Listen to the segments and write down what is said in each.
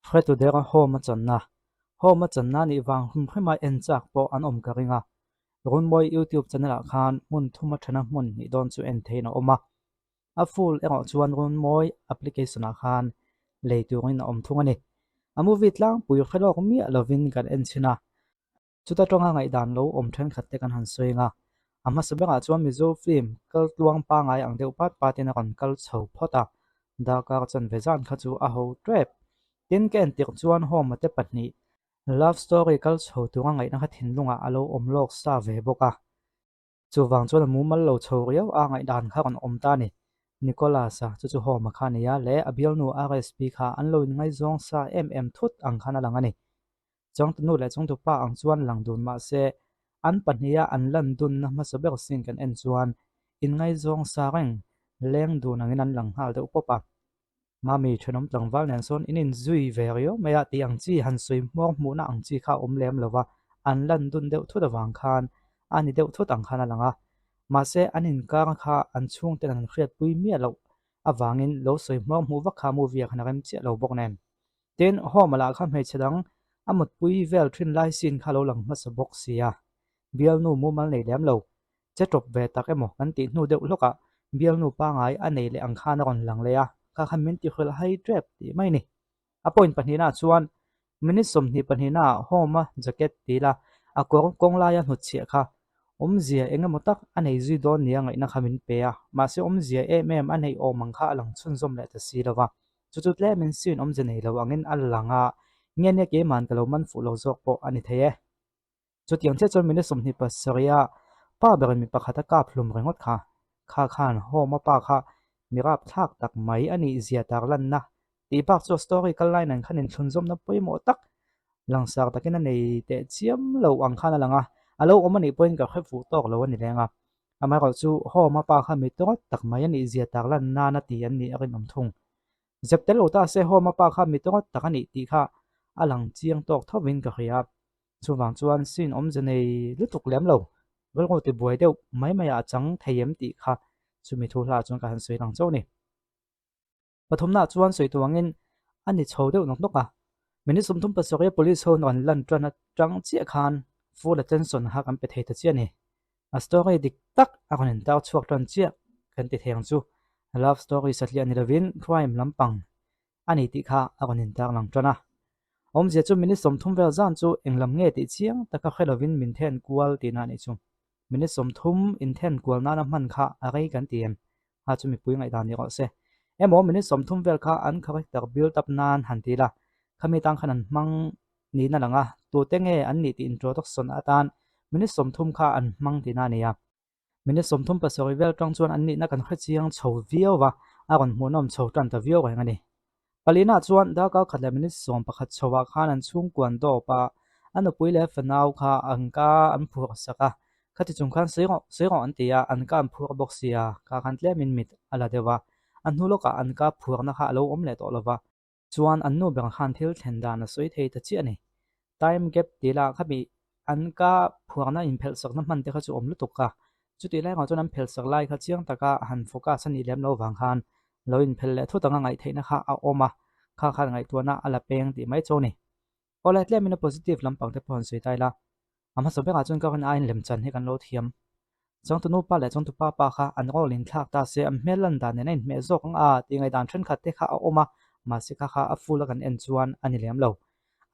khre tu dera homa channa ni wang hum khema enchak po an karinga run moi YouTube channel khan mun thuma thana mun ni don chu en theina oma a full ero chuan run moi application khan leiturin thungani a movie tlang pui khelok mi lovin kan en china chuta tonga ngai dan lo then khatte kan han soinga ama sabanga chuan mizo film kal tuang pa ngai ang deuh pat patin kan kal chho phota da ka chan vezan kha chu a ho trap tin ken tik chuan home te patni love story kal chho tuang ngai na kha thin lunga alo lok sa ve boka chu wang chuan mu mal lo chho riau a ngai dan kha kan ta ni Nicholas chu home kha ni ya le abial nu RSP kha an lo ngai zong sa thut ang khana langani chong tu nu le chong tu pa ang chuan lang dun ma se an pahnia an lan dun na ma sabek sin kan en chuan in ngai zong sa reng leng dun angin an lang hal de upopa mami thenom tlangwal nen son inin zui verio maya ti ang chi han sui mok mu na ang chi kha lem lova an lan dun deuh thu da wang khan ani deuh thu tang khana langa ma se anin ka kha an chung ten an khriat pui mi lo awangin lo soi mok mu wa kha mu via khana rem che lo bok nen ten ho mala kha me chedang amut pui vel thin lai sin kha lo lang ma sa bok sia bial nu mu mal nei lem lo che top ve tak emo kan ti nu deuh loka bial nu pa ngai anei le ang khana ron lang le a ka khamin ti khol hai trap ti mai ni a point panina chuan minute som ni panina homa jacket tila a kong la ya hnu che kha zia enga motak anei zui don nia ngai na khamin pe a ma se zia anei mang kha lang chun zom le ta si lawa chu tle min sin je nei lo angin al langa nge ne ke man kalo man fu lo zok po ani theye chu tiang che chon minute som ni pasaria pa ber mi pakhata ka phlum rengot kha khan homa pa kha mirap thak tak mai ani zia tar lan na ti pak chu story kal line an khanin thun zom na poimo tak langsar takin nei te chiam lo ang khana langa alo omani point ka khe fu tok lo ani lenga ama ko chu ho ma pa kha mi to tak mai ani zia tar lan na na ti an ni akin thung zeptel ota se ho ma pa kha mi to tak ani ti kha alang chiang tok thawin ka khia chuwang chuan sin jenei lutuk lem lo welgo ti buai deuh mai maya chang theyem ti kha chumi thu hla chuan ka han soi lang chaw ni pathumna chuan soi tuangin ani chho deuh nok noka mini sumthum pasore police hon on lan trana tang chi khan full attention ha kam pe thei ta chi ni a story dik tak akon ta chuak tan chi kan ti theng chu love story satli ani lovin crime lampang ani ti kha akon ta lang trana je chu mini somthum vel zan chu englam nge ti chiang taka khelovin min then kual ti na ni chu mini somthum in then kual na na man kha agai kan tiem ha chu mi pui ngai dan ni ro se emo mini somthum vel kha an character build up nan han ti la khami tang khanan mang ni na langa tu te nge an ni ti introduction atan mini somthum kha an mang ti na ni ya mini somthum pasori vel tang chuan an ni na kan kha chiang chho vio wa aron monom chho tan ta vio ga ngani palina chuan da ka khatla minute som pakhat chowa khan an chung kwan do pa anu puile fanau kha angka an phur saka khati chung khan sero an tia an ka an phur boxia ka khan tle min mit ala dewa an huloka an ka phur na kha lo omle to lova chuan an nu bang khan thil thenda na soi thei ta chi ani time gap tila khabi an ka phur na in phel sak na man te kha chu om lu tuk ka chu ti lai nga chuan an phel sak lai kha chiang taka han focus ani lem lo wang khan loin phel le thu tanga ngai theina kha a oma kha ngai tuana ala peng ti mai choni ola tle mina positive lampang te pon sei taila ama sobe ga chon ka kan ain lem chan he kan lo thiam chong tu nu pa le chong tu pa kha an rol in thak ta se am melan dan ne me zok ang a ti ngai dan then khat te kha a oma ma se kha a full kan en chuan ani lem lo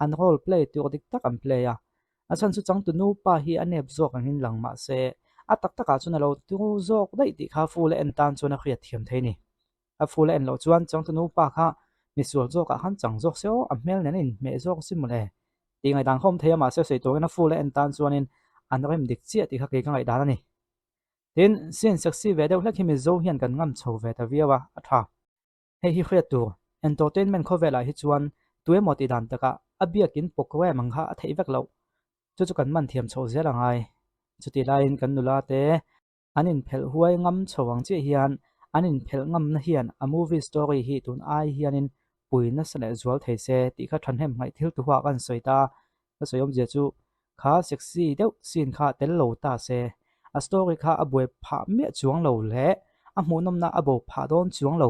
an role play tu dik tak am play a chan chu chong tu nu pa hi anep zok ang in lang ma se a tak taka chuna lo tu zok dai ti kha full en tan chuna khriat thiam theini a full en lo chuan chong tu nu pa kha mi sual zo ka han chang zok seo a mel nen in me zok simule ti ngai dang khom theya ma se sei to na full en tan chuanin an rem dik chia ti kha ke ka ngai dan ani tin sin saksi ve deuh hlek hi mi zo hian kan ngam chho ve ta viawa a tha hei hi khriat tu entertainment kho vela hi chuan tue moti dan taka abiakin pokwe mangha a thei vek lo chu kan man thiam chho zela ngai chuti lain kan nula te anin phel huai ngam chhowang che hian anin phel ngam na hian a movie story hi tun ai hianin puina sale zual thei se ti kha than hem ngai thil tu wa kan soita ka soyom je chu kha sexy deuh sin kha tel lo ta se a story kha aboi pha me chuang lo le a hmunom na abo pha don chuang lo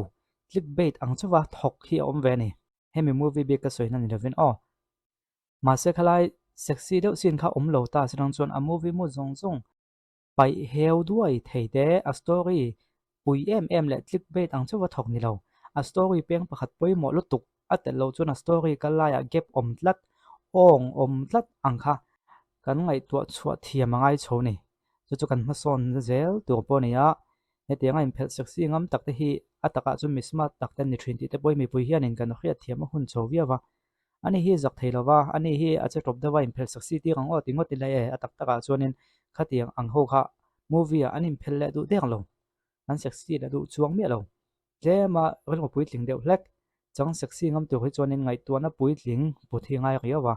clickbait ang chawa thok hi om ve ni hemi movie bi ka soina ni lovin o ma se khalai sexy deuh sin kha om lo ta sidang chuan a movie mu zong zong pai heu duai theite a story pui em le clickbait ang chu wa thok ni lo a story peng pakhat poimo lutuk atel lo chuan a story kalaya gap om tlat ong om tlat ang kha kan ngai tua chhuat thiam angai chho ni chu kan ma son zel tur po nia hetianga in phel sexy ngam tak te hi ataka chu misma tak ten ni thin ti te poi mi pui hian in kan khriat thiam a hun chho viawa ani hi zak theilowa ani hi ache top dawa in phel saksi ti ang o tingot ti lai atak taka chuanin khatiang ang ho kha movie anin phel le du deng lo an saksi le du chuang mi lo tlema rel pui tling deuh hlek chang saksi ngam tu hi chuanin ngai tuana pui tling puthi ngai riawa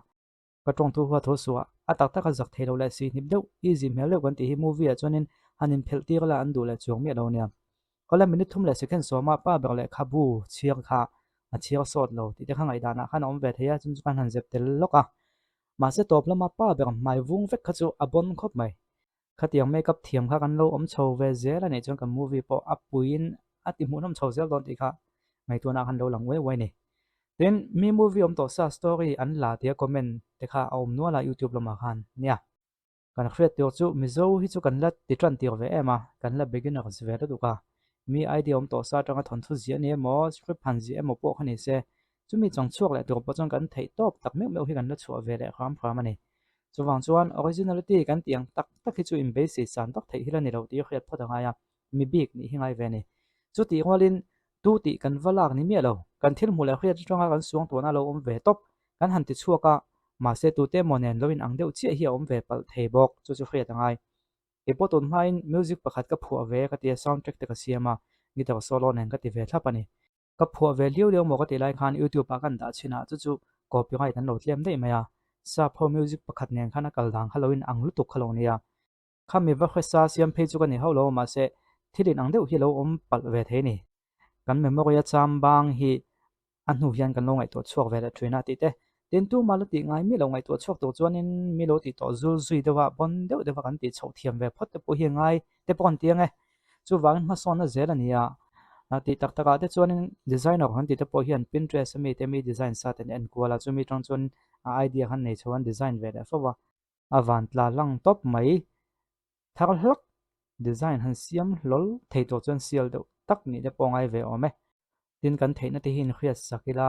ka tong tu huwa tho suwa atak taka zak theilo le si nip deuh easy mel le kan ti hi movie a chuanin hanin phel ti la an du le chuang mi lo nia kola minute thum le second so ma pa ber le khabu chiang kha a chiang sot lo ti te khang ai dana khan om ve theya chun kan han zep tel loka ma se top lama pa ber mai vung vek kha chu abon khop mai khatiang makeup thiam kha kan lo om chho ve zel ani chon kan movie po apuin ati munom chho zel don ti kha ngai tu na kan lo lang we we ni then mi movie om to sa story an la tia comment te kha om no la youtube lama khan nia kan khret ti chu mizo hi chu kan la ti tran ti ve ema kan la beginner ve du ka mi idea om to sa tanga thon thu zia ne mo script han zia mo po khani se chumi chang chuak le tur po chang kan thei top tak me me hi kan la chu ve le kham kham ani chuwang chuan originality kan tiang tak tak hi chu in basis san tak thei hilani lo ti khiat photanga ya mi big ni hingai ve ni chu ti ngolin tu ti kan valak ni mi lo kan thil mu le khiat changa kan suang to na lo om ve top kan han ti chuaka ma se tu te monen loin ang deuh chi hi om ve pal thei bok chu chu khiat angai ipotun main music pakhat ka phua ve ka ti soundtrack te ka siama guitar solo nen ka ti ve thlapani ka phua ve liu liu mo ka ti lai khan youtube pa kan da china chu chu copyright an lo tlem dei maya sa pho music pakhat nen khana kal dang halloween ang lu tuk khalo nia khami va khesa siam phe chu ka ni haulo ma se thilin ang deuh hi lo om pal ve the ni kan memory a cham bang hi anu hian kan lo ngai to chuak ve la trina ti te tin tu ma lo ti ngai mi lo ngai to chuak to chuanin mi lo ti to zul zui dewa bon deuh dewa kan ti chho thiam ve phot te po hi ngai te pon tiang e chu wang ma son na zel ania na ti tak taka te chuanin designer han ti te po hian pinterest mi te mi design sa ten en kuala chu mi tang chun a idea han nei chuan design ve la fawa avan tla lang top mai thar hlak design han siam lol thei to chuan sial deuh tak ni te po ngai ve ome tin kan theina te hin khriat sakila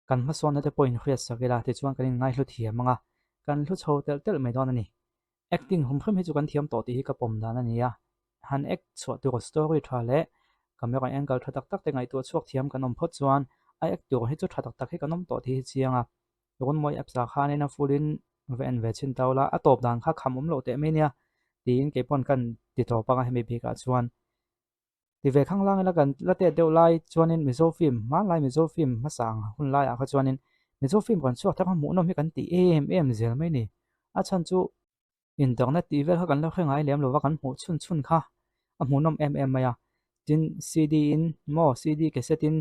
kan ma son na te point khriat sakila te chuan kan ngai hlu thiamanga kan hlu chho tel tel mai don ani acting hum khem hi chu kan thiam to ti hi ka pom dan ania han act chho tu story tha le camera angle tha tak tak te ngai tu chuak thiam kan om phot chuan a act tu hi chu tha tak tak hi kan om to thi chianga ron moi apsa khan ena fulin ven ve chin tawla a top dan kha kham om lo te me nia tin ke pon kan ti to pa hemi bi ka chuan ti ve khang lang la kan la te deuh lai chuanin mizo film ma lai mizo film ma sang hun lai a kha chuanin mizo film kan chuak thak mu nom hi kan ti em zel mai ni a chan chu internet ti vel kan la khengai lem lo wa kan mu chun chun kha a mu nom maya tin cd in mo cd cassette in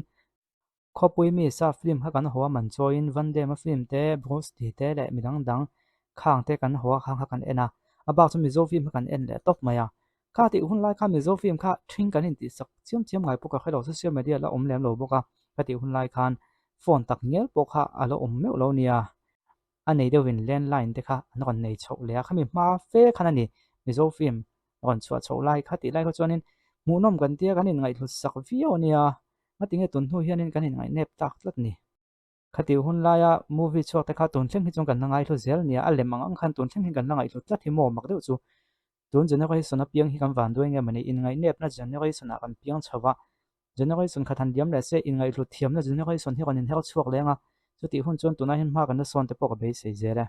khopui mi sa film ha kan hawa man choin van de ma film te bros ti te le midang dang khang te kan hawa khang ha kan ena abak chu mizo film kan en le top maya kha ti hun lai kha mizo film kha thing kan in ti sak chiam chiam ngai pu ka khelo social media la om lem lo boka ka ti hun lai khan phone tak ngel po kha alo om me lo nia anei de win landline te kha an kon nei chho le kha mi ma fe khan ani mizo film on chua chho lai kha ti lai ko chuanin mu nom kan tia kan in ngai thu sak vio nia ma tinge tun hu hianin kan in ngai nep tak tlat ni khati hun laia movie chho te kha tun thleng hi chung kan ngai thu zel nia a lem ang khan tun thleng hi kan ngai thu tlat hi mo mak deuh chu tun generation a piang hi kan van duai nge mani in ngai nep na generation a kan piang chawa generation khathan diam le se in ngai thu thiam na generation hi kan in hel chuak lenga chu ti hun chon tuna hin ma kan na son te pok be sei zere